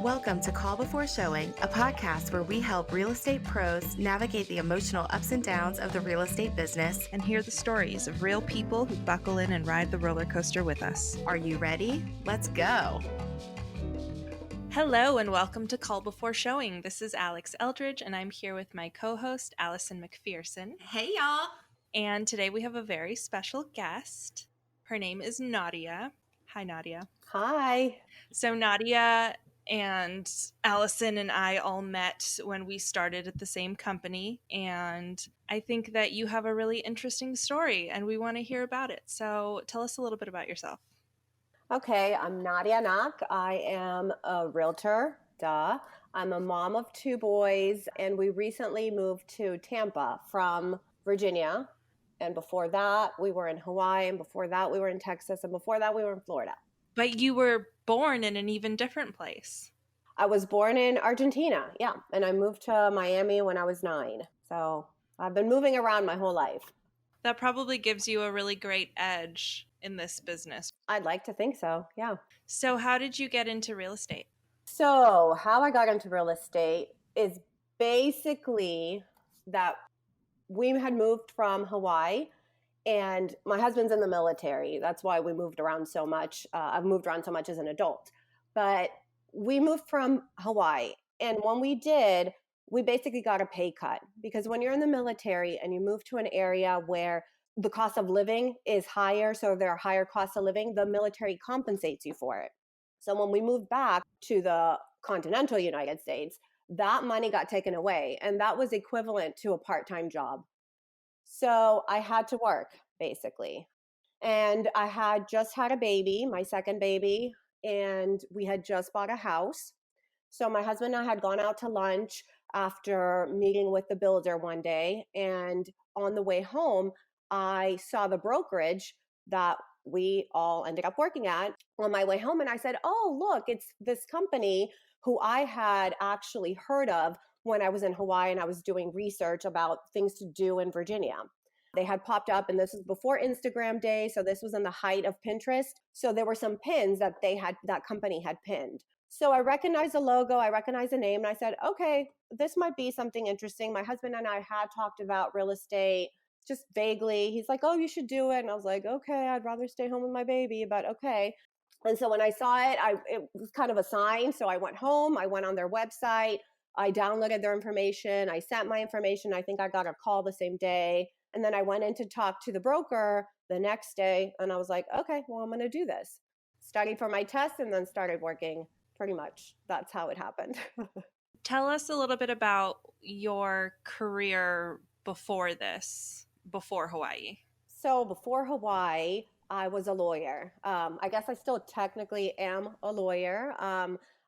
Welcome to Call Before Showing, a podcast where we help real estate pros navigate the emotional ups and downs of the real estate business and hear the stories of real people who buckle in and ride the roller coaster with us. Are you ready? Let's go. Hello and welcome to Call Before Showing. This is Alex Eldridge and I'm here with my co-host Alison McPherson. Hey y'all. And today we have a very special guest. Her name is Nadia. Hi, Nadia. Hi. So Nadia and Alison and I all met when we started at the same company, and I think that you have a really interesting story and we want to hear about it. So tell us a little bit about yourself. Okay, I'm Nadia Anac. I am a realtor. I'm a mom of two boys, and we recently moved to Tampa from Virginia. And before that, we were in Hawaii, and before that, we were in Texas, and before that, we were in Florida. But you were born in an even different place. I was born in Argentina, yeah, and I moved to Miami when I was 9. So I've been moving around my whole life. That probably gives you a really great edge in this business. I'd like to think so, yeah. So how did you get into real estate? So how I got into real estate is basically that we had moved from Hawaii, and my husband's in the military. That's why we moved around so much. I've moved around so much as an adult. But we moved from Hawaii. And when we did, we basically got a pay cut. Because when you're in the military and you move to an area where the cost of living is higher, so there are higher costs of living, the military compensates you for it. So when we moved back to the continental United States, that money got taken away. And that was equivalent to a part-time job. So I had to work, basically. And I had just had a baby, my second baby, and we had just bought a house. So my husband and I had gone out to lunch after meeting with the builder one day. And on the way home, I saw the brokerage that we all ended up working at on my way home. And I said, oh, look, it's this company who I had actually heard of when I was in Hawaii and I was doing research about things to do in Virginia. They had popped up, and this was before Instagram day, so this was in the height of Pinterest. So there were some pins that that company had pinned. So I recognized the logo, I recognized the name, and I said, okay, this might be something interesting. My husband and I had talked about real estate just vaguely. He's like, oh, you should do it. And I was like, okay, I'd rather stay home with my baby, but okay. And so when I saw it, it was kind of a sign. So I went home, I went on their website, I downloaded their information, I sent my information. I think I got a call the same day. And then I went in to talk to the broker the next day. And I was like, okay, well, I'm going to do this. Studied for my test and then started working. Pretty much that's how it happened. Tell us a little bit about your career before this, before Hawaii. So before Hawaii, I was a lawyer. I guess I still technically am a lawyer.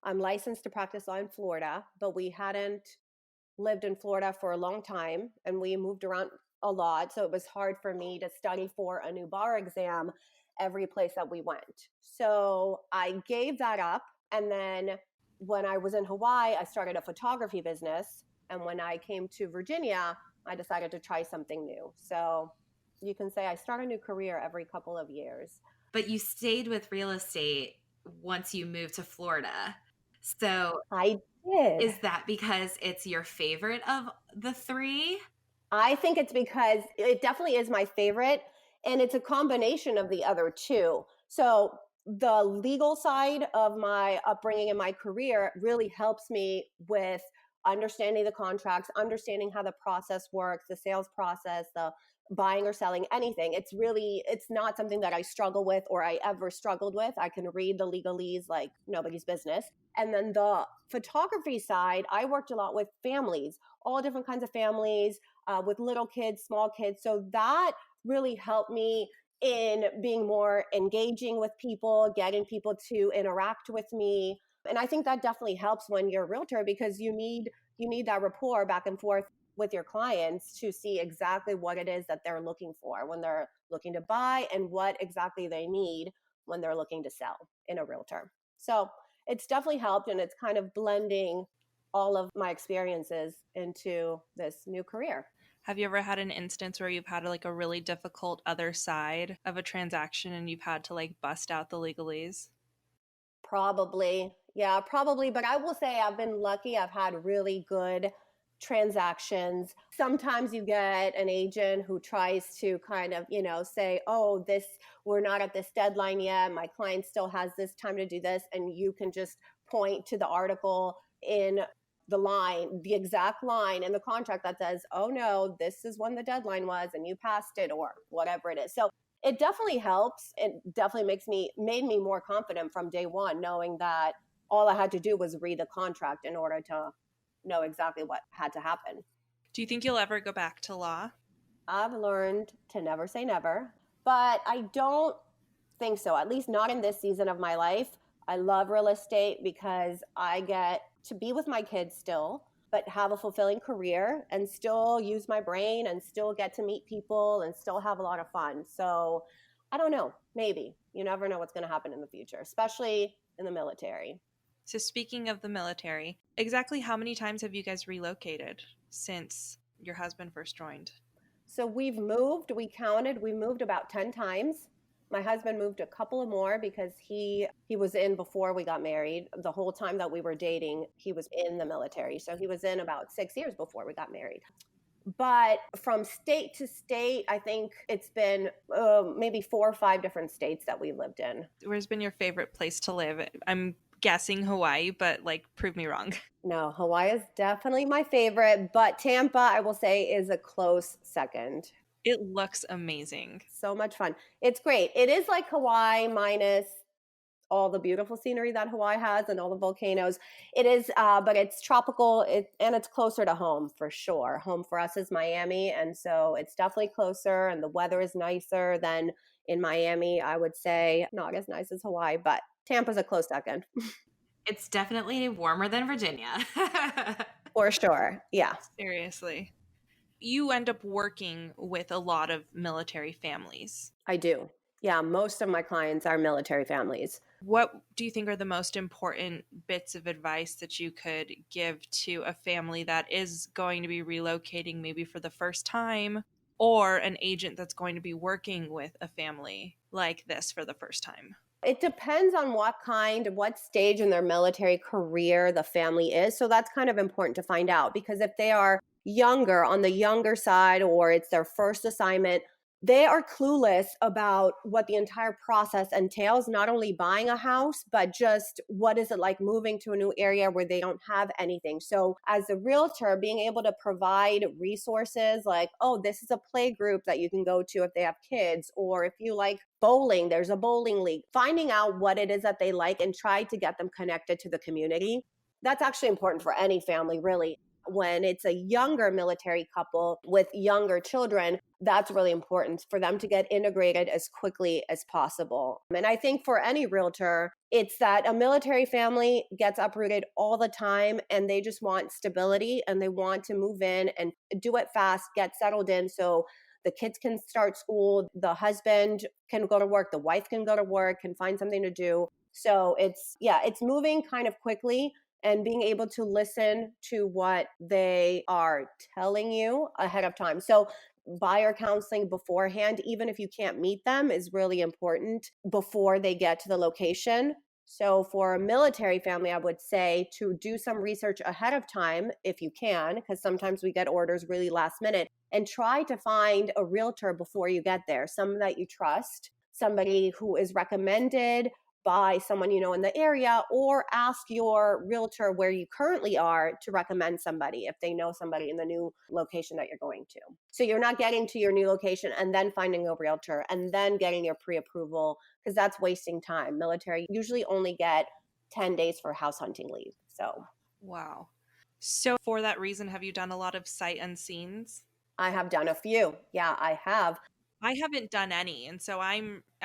I'm licensed to practice law in Florida, but we hadn't lived in Florida for a long time, and we moved around a lot. So it was hard for me to study for a new bar exam every place that we went. So I gave that up. And then when I was in Hawaii, I started a photography business. And when I came to Virginia, I decided to try something new. So you can say I start a new career every couple of years. But you stayed with real estate once you moved to Florida. So I did. Is that because it's your favorite of the three? I think it's because it definitely is my favorite, and it's a combination of the other two. So the legal side of my upbringing and my career really helps me with understanding the contracts, understanding how the process works, the sales process, the buying or selling, anything. It's not something that I struggle with or I ever struggled with. I can read the legalese like nobody's business. And then the photography side, I worked a lot with families, all different kinds of families, with little kids, small kids. So that really helped me in being more engaging with people, getting people to interact with me. And I think that definitely helps when you're a realtor, because you need that rapport back and forth with your clients to see exactly what it is that they're looking for when they're looking to buy and what exactly they need when they're looking to sell in a realtor. So it's definitely helped, and it's kind of blending all of my experiences into this new career. Have you ever had an instance where you've had like a really difficult other side of a transaction and you've had to like bust out the legalese? Probably. Yeah, probably. But I will say I've been lucky. I've had really good transactions. Sometimes you get an agent who tries to kind of, say, oh, we're not at this deadline yet. My client still has this time to do this. And you can just point to the article in the exact line in the contract that says, oh no, this is when the deadline was and you passed it or whatever it is. So it definitely helps. It definitely made me more confident from day one, knowing that all I had to do was read the contract in order to know exactly what had to happen. Do you think you'll ever go back to law? I've learned to never say never, but I don't think so, at least not in this season of my life. I love real estate because I get to be with my kids still, but have a fulfilling career and still use my brain and still get to meet people and still have a lot of fun. So I don't know, maybe. You never know what's going to happen in the future, especially in the military. So speaking of the military, exactly how many times have you guys relocated since your husband first joined? So we moved about 10 times. My husband moved a couple of more because he was in before we got married. The whole time that we were dating, he was in the military. So he was in about 6 years before we got married. But from state to state, I think it's been maybe 4 or 5 different states that we lived in. Where's been your favorite place to live? I'm guessing Hawaii, but prove me wrong. No, Hawaii is definitely my favorite, but Tampa, I will say, is a close second. It looks amazing. So much fun. It's great. It is like Hawaii minus all the beautiful scenery that Hawaii has and all the volcanoes. It is, but it's tropical and it's closer to home for sure. Home for us is Miami. And so it's definitely closer and the weather is nicer than in Miami. I would say not as nice as Hawaii, but Tampa's a close second. It's definitely warmer than Virginia. For sure. Yeah. Seriously. You end up working with a lot of military families. I do. Yeah, most of my clients are military families. What do you think are the most important bits of advice that you could give to a family that is going to be relocating maybe for the first time, or an agent that's going to be working with a family like this for the first time? It depends on what stage in their military career the family is. So that's kind of important to find out, because if they are younger, on the younger side, or it's their first assignment, they are clueless about what the entire process entails, not only buying a house, but just what is it like moving to a new area where they don't have anything. So as a realtor, being able to provide resources like, oh, this is a play group that you can go to if they have kids, or if you like bowling, there's a bowling league. Finding out what it is that they like and try to get them connected to the community. That's actually important for any family, really. When it's a younger military couple with younger children, that's really important for them to get integrated as quickly as possible. And I think for any realtor, it's that a military family gets uprooted all the time and they just want stability and they want to move in and do it fast, get settled in so the kids can start school, the husband can go to work, the wife can go to work, can find something to do. So it's moving kind of quickly and being able to listen to what they are telling you ahead of time. So buyer counseling beforehand, even if you can't meet them, is really important before they get to the location. So for a military family, I would say to do some research ahead of time if you can, because sometimes we get orders really last minute, and try to find a realtor before you get there, someone that you trust, somebody who is recommended by someone you know in the area, or ask your realtor where you currently are to recommend somebody if they know somebody in the new location that you're going to. So you're not getting to your new location and then finding a realtor and then getting your pre-approval, because that's wasting time. Military usually only get 10 days for house hunting leave. So wow. So for that reason, have you done a lot of sight unseens? I have done a few. Yeah, I have. I haven't done any. And so I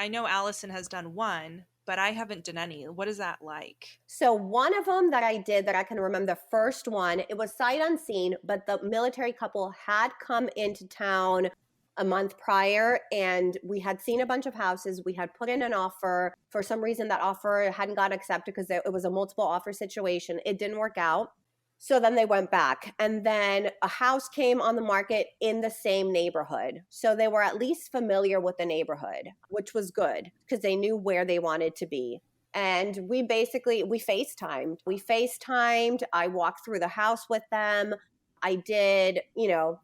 know Alison has done one, but I haven't done any. What is that like? So one of them that I did that I can remember, the first one, it was sight unseen, but the military couple had come into town a month prior and we had seen a bunch of houses. We had put in an offer. For some reason, that offer hadn't got accepted because it was a multiple offer situation. It didn't work out. So then they went back, and then a house came on the market in the same neighborhood. So they were at least familiar with the neighborhood, which was good because they knew where they wanted to be. And we FaceTimed. I walked through the house with them. I did,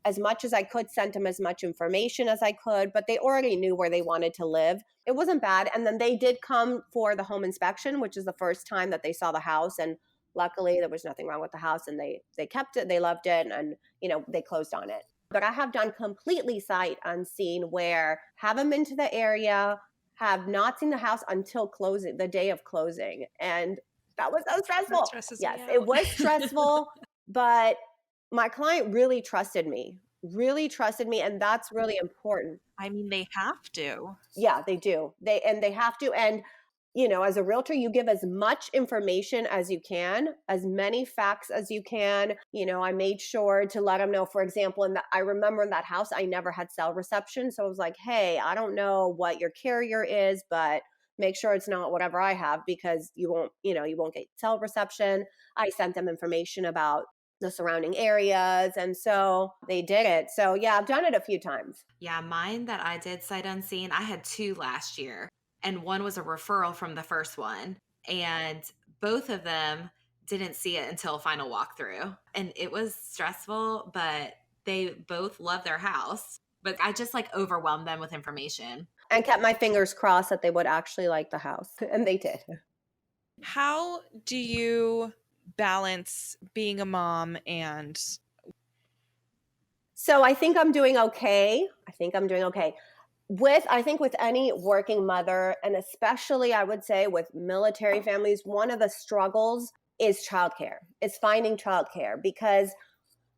as much as I could, sent them as much information as I could, but they already knew where they wanted to live. It wasn't bad. And then they did come for the home inspection, which is the first time that they saw the house. And luckily there was nothing wrong with the house, and they kept it, they loved it, and, they closed on it. But I have done completely sight unseen, where haven't been to the area, have not seen the house until closing, the day of closing. And that was so stressful. That stresses me Yes, out. it was stressful, but my client really trusted me. And that's really important. I mean, they have to. Yeah, they do. They have to. And, as a realtor, you give as much information as you can, as many facts as you can. I made sure to let them know, for example, I remember in that house, I never had cell reception. So I was like, hey, I don't know what your carrier is, but make sure it's not whatever I have, because you won't get cell reception. I sent them information about the surrounding areas. And so they did it. So yeah, I've done it a few times. Yeah, mine that I did sight unseen, I had 2 last year, and one was a referral from the first one. And both of them didn't see it until final walkthrough. And it was stressful, but they both love their house. But I just overwhelmed them with information. And kept my fingers crossed that they would actually like the house. And they did. How do you balance being a mom and... So I think I'm doing okay. With any working mother, and especially I would say with military families, one of the struggles is childcare. It's finding childcare, because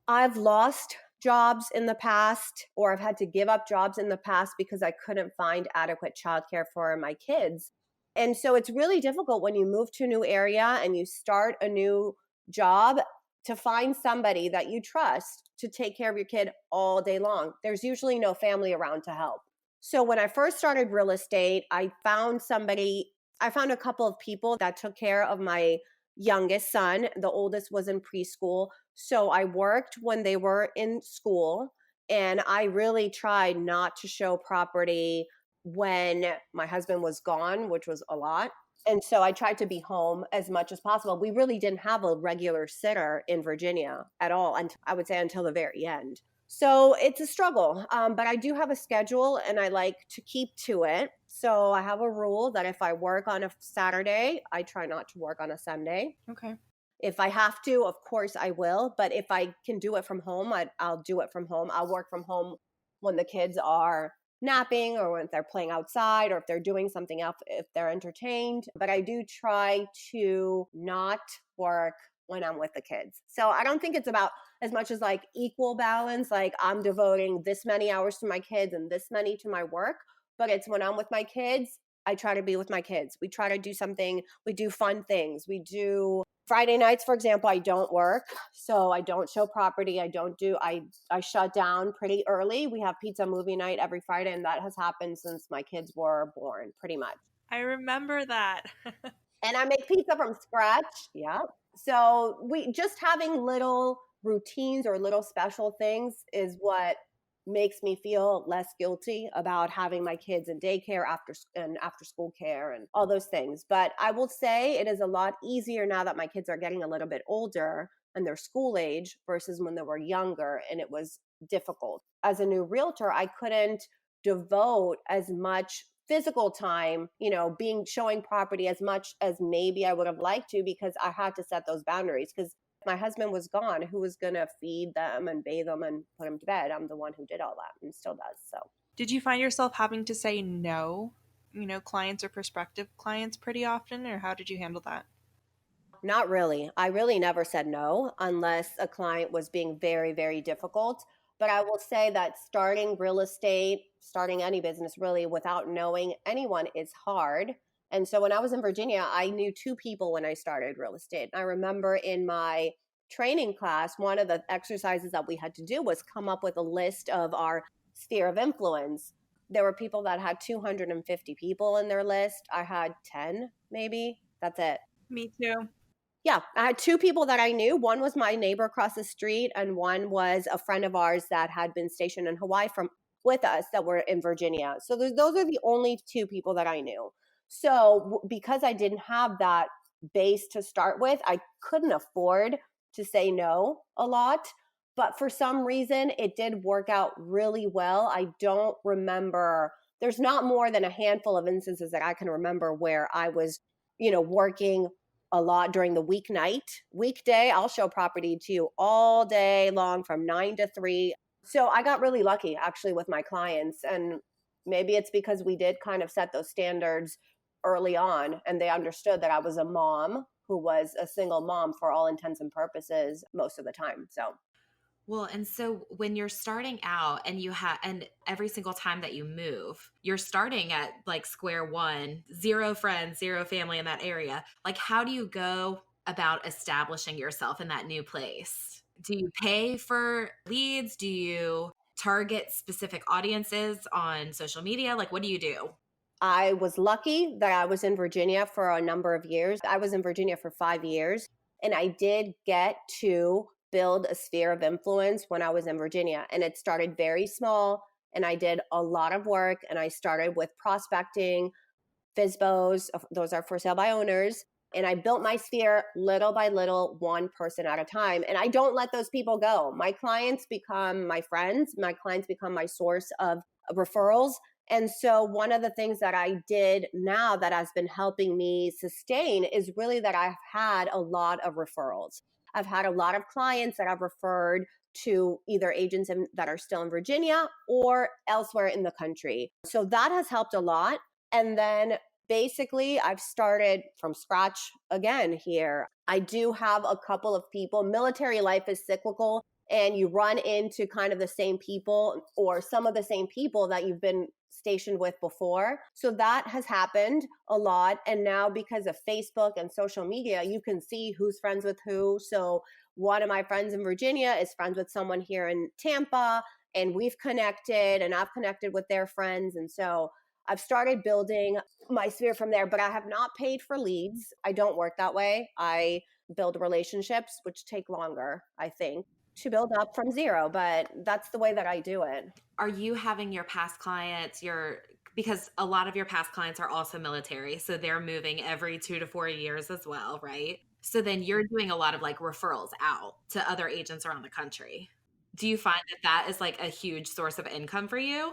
I've lost jobs in the past, or I've had to give up jobs in the past because I couldn't find adequate childcare for my kids. And so it's really difficult when you move to a new area and you start a new job to find somebody that you trust to take care of your kid all day long. There's usually no family around to help. So when I first started real estate, I found a couple of people that took care of my youngest son. The oldest was in preschool. So I worked when they were in school, and I really tried not to show property when my husband was gone, which was a lot. And so I tried to be home as much as possible. We really didn't have a regular sitter in Virginia at all, until the very end. So it's a struggle, but I do have a schedule, and I like to keep to it. So I have a rule that if I work on a Saturday, I try not to work on a Sunday. Okay. If I have to, of course I will. But if I can do it from home, I'll do it from home. I'll work from home when the kids are napping, or when they're playing outside, or if they're doing something else, if they're entertained. But I do try to not work when I'm with the kids. So I don't think it's about as much as equal balance, I'm devoting this many hours to my kids and this many to my work. But it's when I'm with my kids, I try to be with my kids. We try to do something. We do fun things. We do Friday nights, for example, I don't work. So I don't show property. I shut down pretty early. We have pizza movie night every Friday, and that has happened since my kids were born, pretty much. I remember that. And I make pizza from scratch. Yeah. So we just having little routines or little special things is what makes me feel less guilty about having my kids in daycare after school care and all those things. But I will say it is a lot easier now that my kids are getting a little bit older and they're school age versus when they were younger, and it was difficult. As a new realtor, I couldn't devote as much physical time, showing property as much as maybe I would have liked to, because I had to set those boundaries. Because my husband was gone, who was going to feed them and bathe them and put them to bed? I'm the one who did all that, and still does. So did you find yourself having to say no, clients or prospective clients pretty often, or how did you handle that? Not really. I really never said no unless a client was being very, very difficult. But I will say that starting real estate, starting any business really without knowing anyone is hard. And so when I was in Virginia, I knew 2 people when I started real estate. I remember in my training class, one of the exercises that we had to do was come up with a list of our sphere of influence. There were people that had 250 people in their list. I had 10, maybe. That's it. Me too. Yeah, I had 2 people that I knew. One was my neighbor across the street, and one was a friend of ours that had been stationed in Hawaii with us that were in Virginia. So those are the only 2 people that I knew. So because I didn't have that base to start with, I couldn't afford to say no a lot. But for some reason, it did work out really well. I don't remember, there's not more than a handful of instances that I can remember where I was, working a lot during the weeknight. Weekday, I'll show property to you all day long from 9 to 3. So I got really lucky actually with my clients. And maybe it's because we did kind of set those standards early on and they understood that I was a mom who was a single mom for all intents and purposes most of the time. So Well, and so when you're starting out and and every single time that you move, you're starting at like square one, zero friends, zero family in that area. Like, how do you go about establishing yourself in that new place? Do you pay for leads? Do you target specific audiences on social media? Like, what do you do? I was lucky that I was in Virginia for a number of years. I was in Virginia for 5 years, and I did get to build a sphere of influence when I was in Virginia. And it started very small, and I did a lot of work. And I started with prospecting, FSBOs, those are for sale by owners. And I built my sphere little by little, one person at a time. And I don't let those people go. My clients become my friends. My clients become my source of referrals. And so one of the things that I did now that has been helping me sustain is really that I've had a lot of referrals. I've had a lot of clients that I've referred to either agents that are still in Virginia or elsewhere in the country. So that has helped a lot. And then basically, I've started from scratch again here. I do have a couple of people. Military life is cyclical, and you run into kind of the same people or some of the same people that you've been stationed with before. So that has happened a lot. And now because of Facebook and social media, you can see who's friends with who. So one of my friends in Virginia is friends with someone here in Tampa, and we've connected, and I've connected with their friends. And so I've started building my sphere from there, but I have not paid for leads. I don't work that way. I build relationships, which take longer, I think, to build up from zero, but that's the way that I do it. Are you having your past clients, because a lot of your past clients are also military, so they're moving every 2 to 4 years as well, right? So then you're doing a lot of like referrals out to other agents around the country. Do you find that is like a huge source of income for you?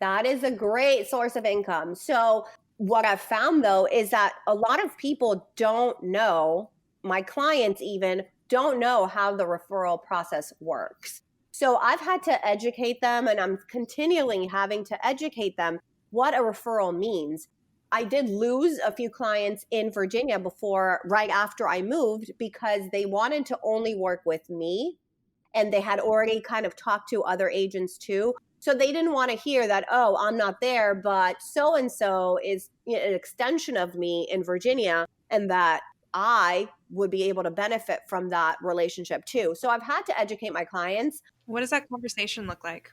That is a great source of income. So what I've found though is that a lot of people don't know, my clients even don't know how the referral process works. So I've had to educate them, and I'm continually having to educate them what a referral means. I did lose a few clients in Virginia right after I moved, because they wanted to only work with me, and they had already kind of talked to other agents too. So they didn't want to hear that, oh, I'm not there, but so-and-so is an extension of me in Virginia, and that I would be able to benefit from that relationship too. So I've had to educate my clients. What does that conversation look like?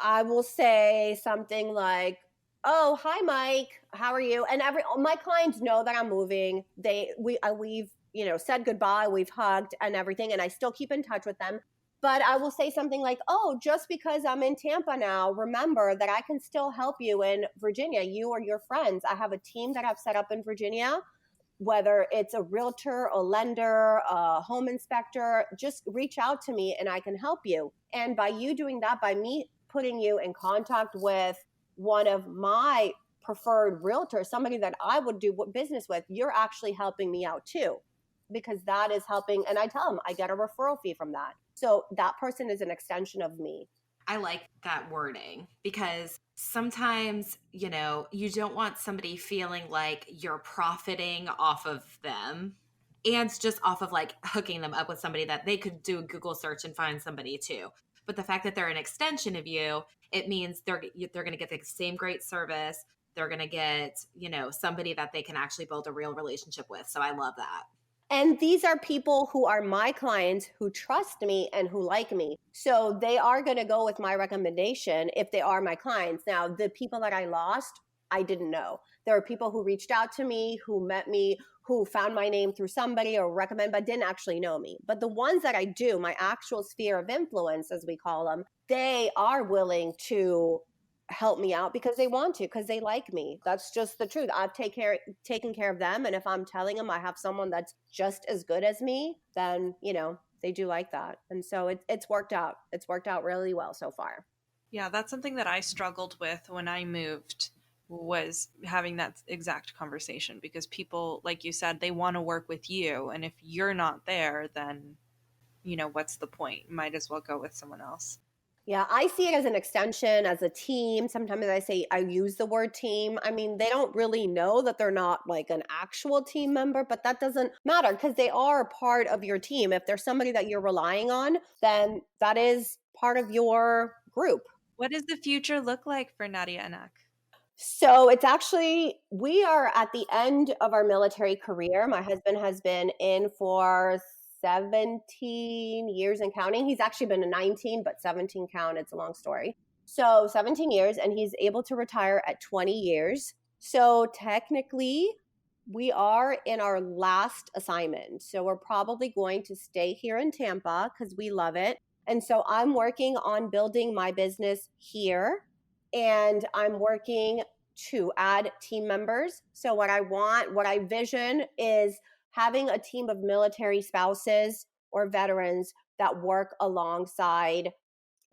I will say something like, oh, hi, Mike, how are you? And my clients know that I'm moving. We've said goodbye, we've hugged and everything, and I still keep in touch with them. But I will say something like, oh, just because I'm in Tampa now, remember that I can still help you in Virginia, you or your friends. I have a team that I've set up in Virginia, whether it's a realtor, a lender, a home inspector, just reach out to me and I can help you. And by you doing that, by me putting you in contact with one of my preferred realtors, somebody that I would do business with, you're actually helping me out too, because that is helping. And I tell them I get a referral fee from that. So that person is an extension of me. I like that wording, because sometimes, you don't want somebody feeling like you're profiting off of them, and just off of like hooking them up with somebody that they could do a Google search and find somebody too. But the fact that they're an extension of you, it means they're going to get the same great service. They're going to get, somebody that they can actually build a real relationship with. So I love that. And these are people who are my clients, who trust me and who like me. So they are going to go with my recommendation if they are my clients. Now, the people that I lost, I didn't know. There are people who reached out to me, who met me, who found my name through somebody or recommend, but didn't actually know me. But the ones that I do, my actual sphere of influence, as we call them, they are willing to help me out because they want to, because they like me. That's just the truth. I've taken care of them. And if I'm telling them I have someone that's just as good as me, then, they do like that. And so it's worked out. It's worked out really well so far. Yeah, that's something that I struggled with when I moved, was having that exact conversation, because people, like you said, they want to work with you. And if you're not there, then, what's the point? Might as well go with someone else. Yeah, I see it as an extension, as a team. Sometimes I use the word team. I mean, they don't really know that they're not like an actual team member, but that doesn't matter because they are a part of your team. If there's somebody that you're relying on, then that is part of your group. What does the future look like for Nadia Anac? So it's actually, we are at the end of our military career. My husband has been in for 17 years and counting. He's actually been a 19, but 17 count. It's a long story. So 17 years, and he's able to retire at 20 years. So technically, we are in our last assignment. So we're probably going to stay here in Tampa because we love it. And so I'm working on building my business here, and I'm working to add team members. So what I vision is having a team of military spouses or veterans that work alongside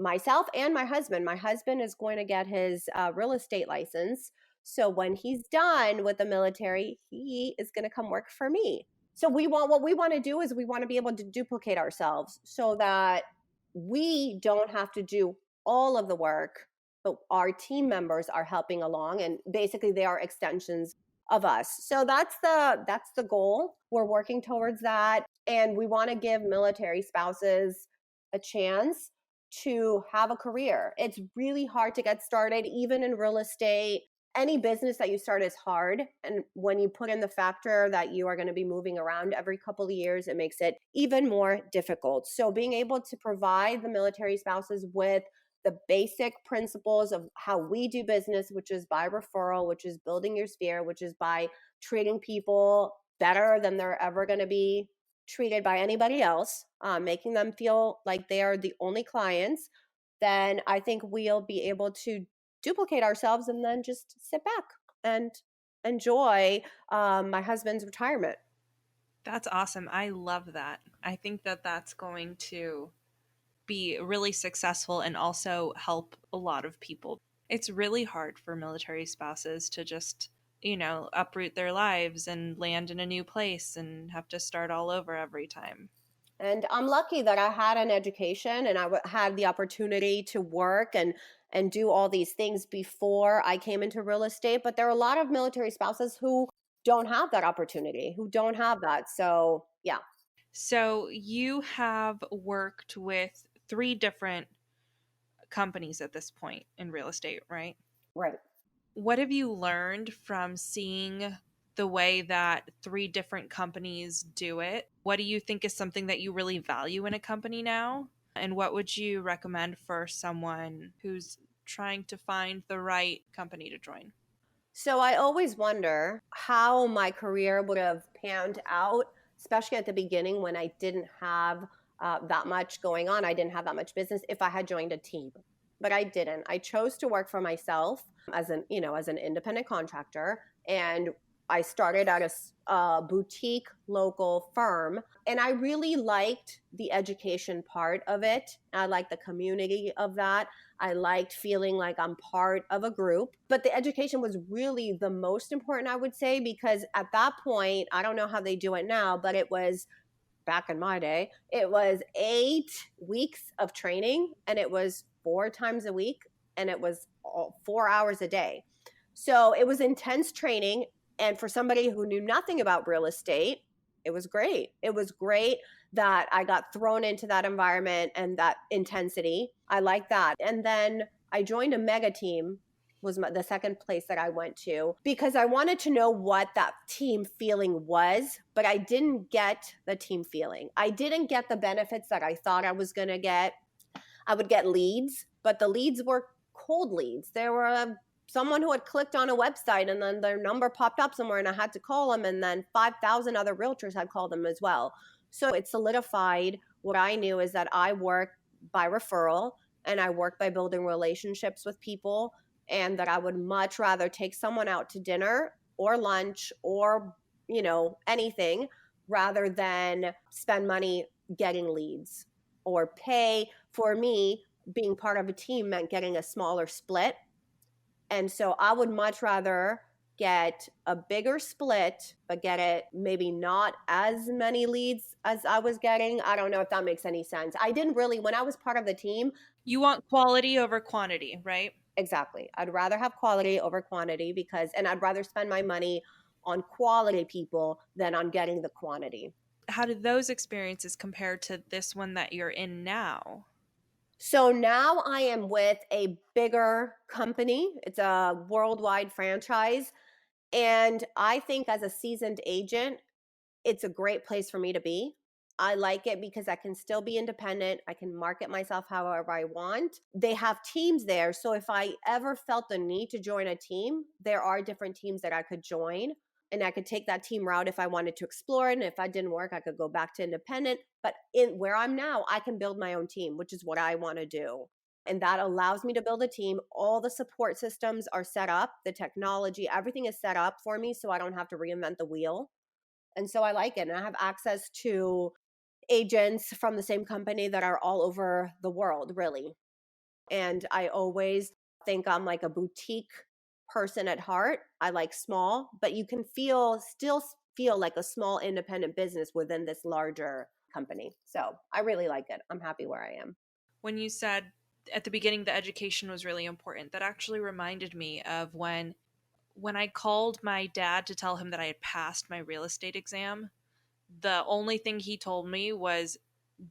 myself and my husband. My husband is going to get his real estate license. So when he's done with the military, he is going to come work for me. So what we want to do is we want to be able to duplicate ourselves so that we don't have to do all of the work, but our team members are helping along, and basically they are extensions of us. So that's the goal. We're working towards that, and we want to give military spouses a chance to have a career. It's really hard to get started, even in real estate. Any business that you start is hard. And when you put in the factor that you are going to be moving around every couple of years, it makes it even more difficult. So being able to provide the military spouses with the basic principles of how we do business, which is by referral, which is building your sphere, which is by treating people better than they're ever going to be treated by anybody else, making them feel like they are the only clients, then I think we'll be able to duplicate ourselves and then just sit back and enjoy my husband's retirement. That's awesome. I love that. I think that that's going to be really successful and also help a lot of people. It's really hard for military spouses to just, uproot their lives and land in a new place and have to start all over every time. And I'm lucky that I had an education and I had the opportunity to work and do all these things before I came into real estate. But there are a lot of military spouses who don't have that opportunity, who don't have that. So, yeah. So you have worked with 3 different companies at this point in real estate, right? Right. What have you learned from seeing the way that 3 different companies do it? What do you think is something that you really value in a company now? And what would you recommend for someone who's trying to find the right company to join? So I always wonder how my career would have panned out, especially at the beginning when I didn't have that much going on. I didn't have that much business if I had joined a team, but I didn't. I chose to work for myself as an independent contractor, and I started at a boutique local firm, and I really liked the education part of it. I liked the community of that. I liked feeling like I'm part of a group, but the education was really the most important, I would say, because at that point, I don't know how they do it now, but it was back in my day, it was 8 weeks of training, and it was 4 times a week, and it was 4 hours a day. So it was intense training. And for somebody who knew nothing about real estate, it was great. It was great that I got thrown into that environment and that intensity. I like that. And then I joined a mega team, was the second place that I went to, because I wanted to know what that team feeling was, but I didn't get the team feeling. I didn't get the benefits that I thought I was going to get. I would get leads, but the leads were cold leads. There were someone who had clicked on a website and then their number popped up somewhere and I had to call them, and then 5,000 other realtors had called them as well. So it solidified what I knew, is that I work by referral and I work by building relationships with people. and that I would much rather take someone out to dinner or lunch or, anything rather than spend money getting leads or pay. For me, being part of a team meant getting a smaller split. And so I would much rather get a bigger split, but get it maybe not as many leads as I was getting. I don't know if that makes any sense. I didn't really, when I was part of the team. You want quality over quantity, right? Exactly. I'd rather have quality over quantity and I'd rather spend my money on quality people than on getting the quantity. How did those experiences compare to this one that you're in now? So now I am with a bigger company. It's a worldwide franchise. And I think as a seasoned agent, it's a great place for me to be. I like it because I can still be independent. I can market myself however I want. They have teams there. So if I ever felt the need to join a team, there are different teams that I could join. And I could take that team route if I wanted to explore it. And if that didn't work, I could go back to independent. But in where I'm now, I can build my own team, which is what I want to do. And that allows me to build a team. All the support systems are set up, the technology, everything is set up for me so I don't have to reinvent the wheel. And so I like it. And I have access to agents from the same company that are all over the world, really. And I always think I'm like a boutique person at heart. I like small, but you can still feel like a small independent business within this larger company. So I really like it. I'm happy where I am. When you said at the beginning the education was really important, that actually reminded me of when I called my dad to tell him that I had passed my real estate exam. The only thing he told me was,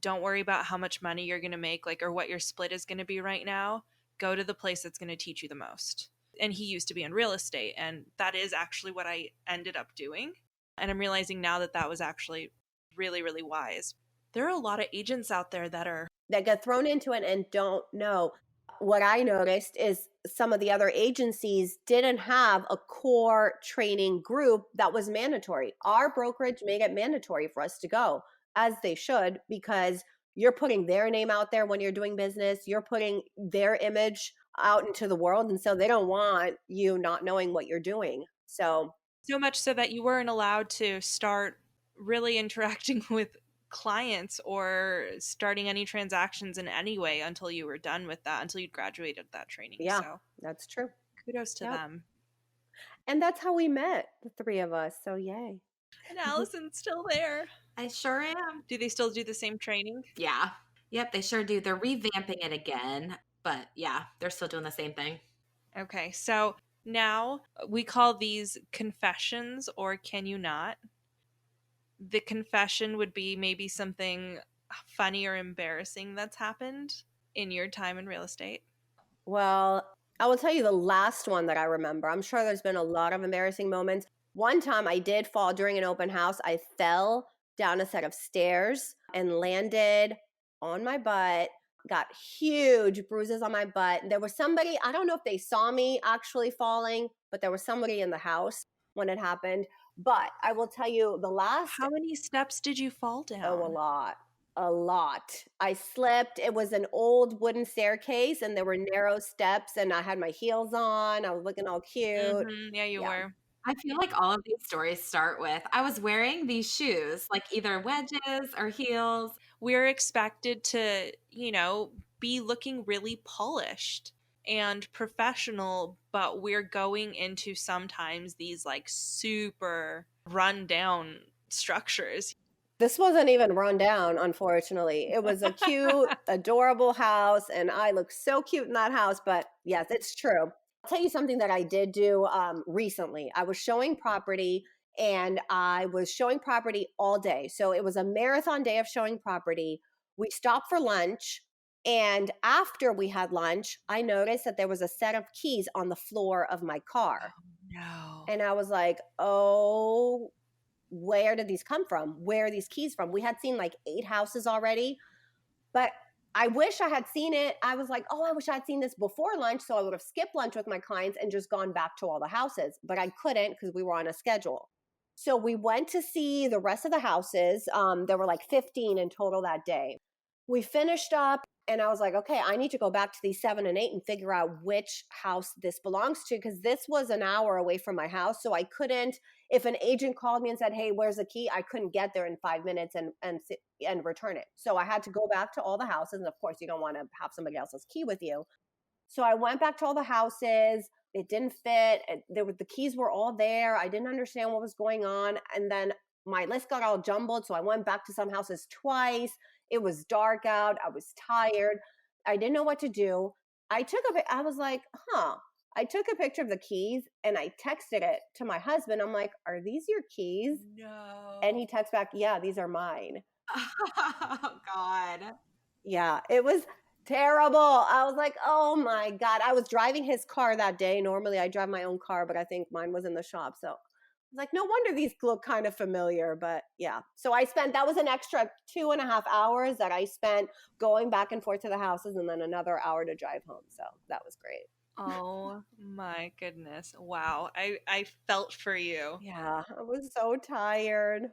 don't worry about how much money you're going to make, or what your split is going to be right now. Go to the place that's going to teach you the most. And he used to be in real estate, and that is actually what I ended up doing. And I'm realizing now that that was actually really, really wise. There are a lot of agents out there that get thrown into it and don't know. What I noticed is some of the other agencies didn't have a core training group that was mandatory. Our brokerage made it mandatory for us to go, as they should, because you're putting their name out there when you're doing business. You're putting their image out into the world. And so they don't want you not knowing what you're doing. So much so that you weren't allowed to start really interacting with clients or starting any transactions in any way until you were done with that, until you'd graduated that training. Yeah, so that's true. Kudos to them. And that's how we met, the three of us. So yay. And Alison's still there. I sure am. Do they still do the same training? Yeah. Yep, they sure do. They're revamping it again, but yeah, they're still doing the same thing. Okay, so now we call these confessions, or can you not? The confession would be maybe something funny or embarrassing that's happened in your time in real estate. Well, I will tell you the last one that I remember. I'm sure there's been a lot of embarrassing moments. One time I did fall during an open house. I fell down a set of stairs and landed on my butt, got huge bruises on my butt. There was somebody, I don't know if they saw me actually falling, but there was somebody in the house when it happened. But I will tell you the last. How many steps did you fall down? Oh, a lot. I slipped. It was an old wooden staircase and there were narrow steps and I had my heels on. I was looking all cute. Mm-hmm. Yeah, you were. I feel like all of these stories start with, I was wearing these shoes, like either wedges or heels. We're expected to, be looking really polished and professional, but we're going into sometimes these super run down structures. This wasn't even run down, unfortunately. It was a cute, adorable house, and I look so cute in that house. But yes, it's true. I'll tell you something that I did do recently. I was showing property, and I was showing property all day. So it was a marathon day of showing property. We stopped for lunch, and after we had lunch, I noticed that there was a set of keys on the floor of my car. Oh, no. And I was like, oh, where did these come from? Where are these keys from? We had seen 8 houses already, but I wish I had seen it. I was like, oh, I wish I had seen this before lunch. So I would have skipped lunch with my clients and just gone back to all the houses, but I couldn't because we were on a schedule. So we went to see the rest of the houses. There were 15 in total that day. We finished up And I was like, okay, I need to go back to these 7 and 8 and figure out which house this belongs to, because this was an hour away from my house. So I couldn't, if an agent called me and said, hey, where's the key? I couldn't get there in 5 minutes and return it. So I had to go back to all the houses. And of course, you don't want to have somebody else's key with you. So I went back to all the houses. It didn't fit. The keys were all there. I didn't understand what was going on. And then my list got all jumbled. So I went back to some houses twice. It was dark out. I was tired. I didn't know what to do. I was like, I took a picture of the keys and I texted it to my husband. I'm like, are these your keys? No. And he texts back, yeah, these are mine. Oh, God. Yeah, it was terrible. I was like, oh my God. I was driving his car that day. Normally I drive my own car, but I think mine was in the shop. So I was like, no wonder these look kind of familiar, but yeah. So that was an extra 2.5 hours that I spent going back and forth to the houses, and then another hour to drive home. So that was great. Oh my goodness. Wow. I felt for you. Yeah, I was so tired.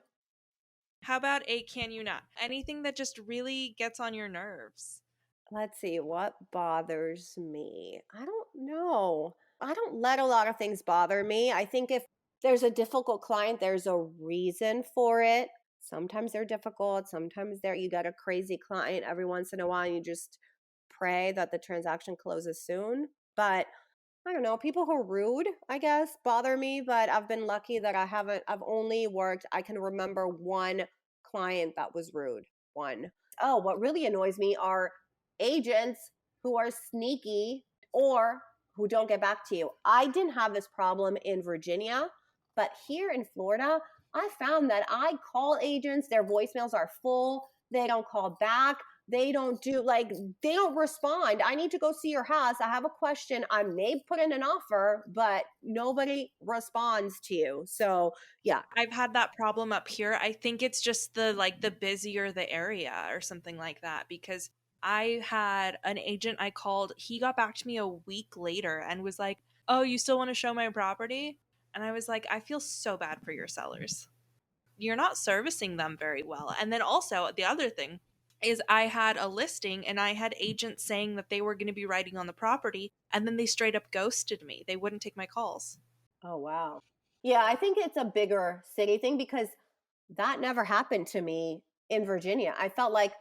How about a can you not? Anything that just really gets on your nerves. Let's see, what bothers me? I don't know. I don't let a lot of things bother me. I think if there's a difficult client, there's a reason for it. Sometimes they're difficult. Sometimes you got a crazy client every once in a while. And you just pray that the transaction closes soon. But I don't know, people who are rude, I guess, bother me. But I've been lucky that I can remember one client that was rude. One. Oh, what really annoys me are agents who are sneaky or who don't get back to you. I didn't have this problem in Virginia, but here in Florida, I found that I call agents, their voicemails are full, they don't call back, they don't respond. I need to go see your house. I have a question. I may put in an offer, but nobody responds to you. So yeah. I've had that problem up here. I think it's just the busier the area or something like that, because I had an agent I called. He got back to me a week later and was like, oh, you still want to show my property? And I was like, I feel so bad for your sellers. You're not servicing them very well. And then also the other thing is I had a listing and I had agents saying that they were going to be writing on the property, and then they straight up ghosted me. They wouldn't take my calls. Oh, wow. Yeah, I think it's a bigger city thing, because that never happened to me in Virginia. I felt like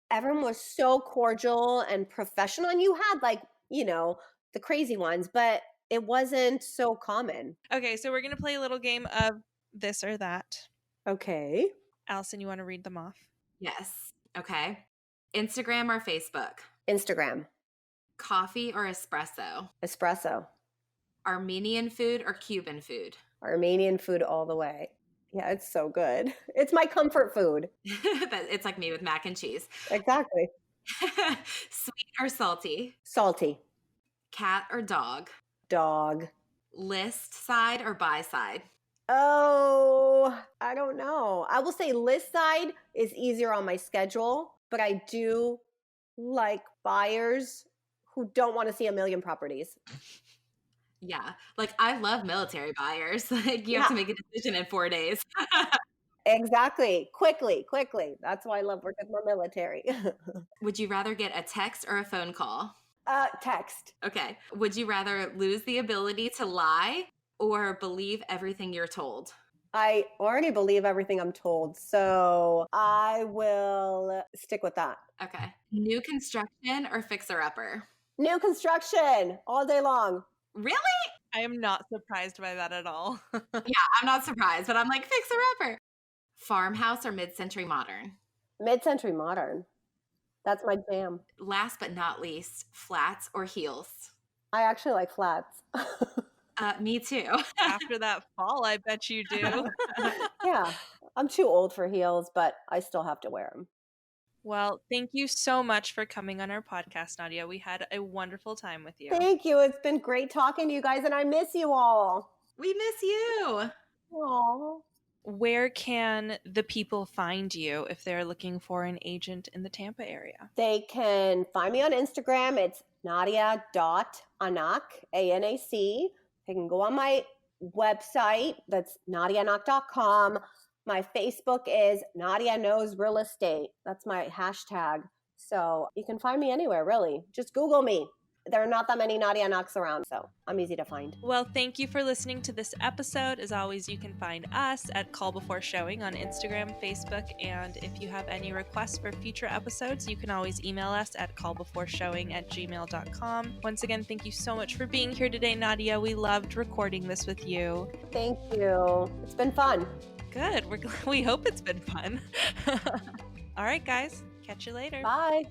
everyone was so cordial and professional, and you had the crazy ones, but it wasn't so common. Okay, so we're going to play a little game of this or that. Okay. Alison, you want to read them off? Yes. Okay. Instagram or Facebook? Instagram. Coffee or espresso? Espresso. Armenian food or Cuban food? Armenian food all the way. Yeah, it's so good. It's my comfort food. It's like me with mac and cheese. Exactly. Sweet or salty? Salty. Cat or dog? Dog. List side or buy side? Oh, I don't know. I will say list side is easier on my schedule, but I do like buyers who don't want to see a million properties. Yeah. Like, I love military buyers. Like, you have to make a decision in 4 days. Exactly. Quickly. That's why I love working with my military. Would you rather get a text or a phone call? Text. Okay. Would you rather lose the ability to lie or believe everything you're told? I already believe everything I'm told, so I will stick with that. Okay. New construction or fixer-upper? New construction all day long. Really? I am not surprised by that at all. Yeah, I'm not surprised, but I'm like, fixer-upper. Farmhouse or mid-century modern? Mid-century modern. That's my jam. Last but not least, flats or heels? I actually like flats. Me too. After that fall, I bet you do. Yeah, I'm too old for heels, but I still have to wear them. Well, thank you so much for coming on our podcast, Nadia. We had a wonderful time with you. Thank you. It's been great talking to you guys, and I miss you all. We miss you. Aww. Where can the people find you if they're looking for an agent in the Tampa area? They can find me on Instagram. It's Nadia.Anac, A-N-A-C. They can go on my website. That's NadiaAnac.com. My Facebook is Nadia Knows Real Estate. That's my hashtag. So you can find me anywhere, really. Just Google me. There are not that many Nadia Anacs around, so I'm easy to find. Well, thank you for listening to this episode. As always, you can find us at Call Before Showing on Instagram, Facebook, and if you have any requests for future episodes, you can always email us at callbeforeshowing@gmail.com. Once again, thank you so much for being here today, Nadia. We loved recording this with you. Thank you. It's been fun. Good. We hope it's been fun. All right, guys. Catch you later. Bye.